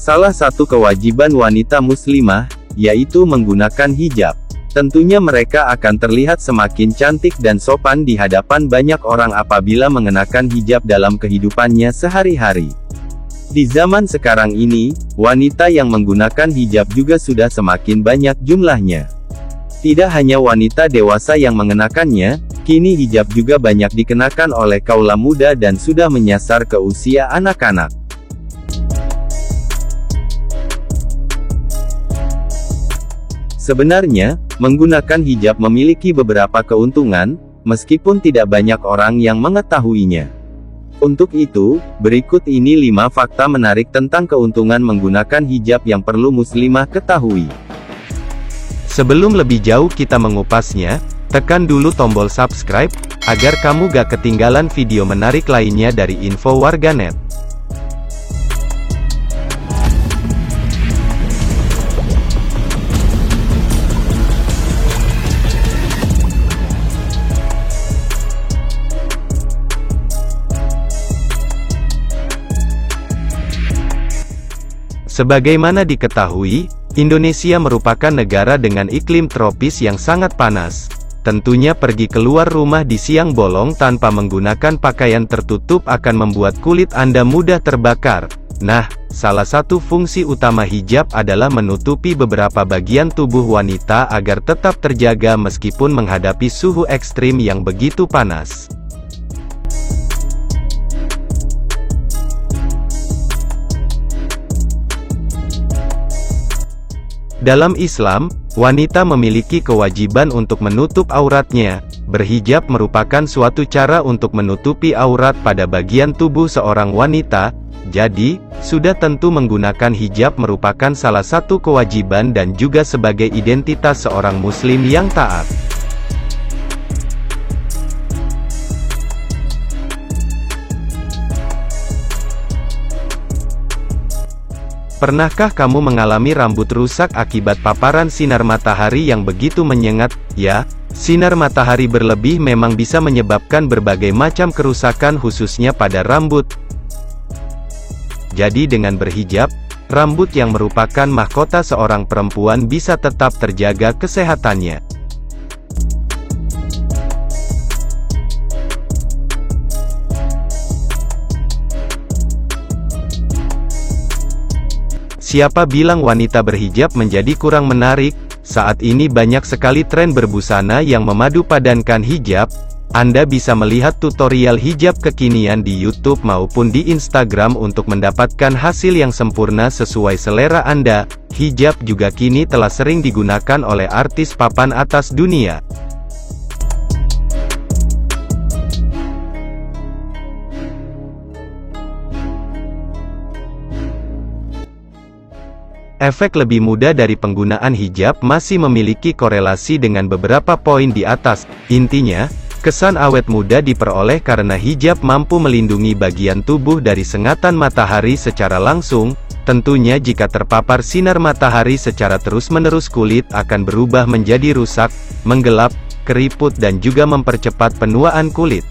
Salah satu kewajiban wanita muslimah, yaitu menggunakan hijab. Tentunya mereka akan terlihat semakin cantik dan sopan di hadapan banyak orang apabila mengenakan hijab dalam kehidupannya sehari-hari. Di zaman sekarang ini, wanita yang menggunakan hijab juga sudah semakin banyak jumlahnya. Tidak hanya wanita dewasa yang mengenakannya, kini hijab juga banyak dikenakan oleh kaula muda dan sudah menyasar ke usia anak-anak. Sebenarnya, menggunakan hijab memiliki beberapa keuntungan, meskipun tidak banyak orang yang mengetahuinya. Untuk itu, berikut ini 5 fakta menarik tentang keuntungan menggunakan hijab yang perlu muslimah ketahui. Sebelum lebih jauh kita mengupasnya, tekan dulu tombol subscribe, agar kamu gak ketinggalan video menarik lainnya dari Info Warganet. Sebagaimana diketahui, Indonesia merupakan negara dengan iklim tropis yang sangat panas. Tentunya pergi keluar rumah di siang bolong tanpa menggunakan pakaian tertutup akan membuat kulit Anda mudah terbakar. Nah, salah satu fungsi utama hijab adalah menutupi beberapa bagian tubuh wanita agar tetap terjaga meskipun menghadapi suhu ekstrim yang begitu panas. Dalam Islam, wanita memiliki kewajiban untuk menutup auratnya. Berhijab merupakan suatu cara untuk menutupi aurat pada bagian tubuh seorang wanita, jadi, sudah tentu menggunakan hijab merupakan salah satu kewajiban dan juga sebagai identitas seorang muslim yang taat. Pernahkah kamu mengalami rambut rusak akibat paparan sinar matahari yang begitu menyengat? Ya, sinar matahari berlebih memang bisa menyebabkan berbagai macam kerusakan khususnya pada rambut. Jadi dengan berhijab, rambut yang merupakan mahkota seorang perempuan bisa tetap terjaga kesehatannya. Siapa bilang wanita berhijab menjadi kurang menarik? Saat ini banyak sekali tren berbusana yang memadupadankan hijab. Anda bisa melihat tutorial hijab kekinian di YouTube maupun di Instagram untuk mendapatkan hasil yang sempurna sesuai selera Anda. Hijab juga kini telah sering digunakan oleh artis papan atas dunia. Efek lebih mudah dari penggunaan hijab masih memiliki korelasi dengan beberapa poin di atas. Intinya, kesan awet muda diperoleh karena hijab mampu melindungi bagian tubuh dari sengatan matahari secara langsung. Tentunya jika terpapar sinar matahari secara terus-menerus kulit akan berubah menjadi rusak, menggelap, keriput dan juga mempercepat penuaan kulit.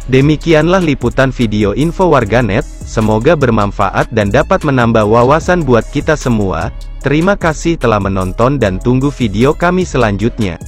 Demikianlah liputan video Info Warganet, semoga bermanfaat dan dapat menambah wawasan buat kita semua. Terima kasih telah menonton dan tunggu video kami selanjutnya.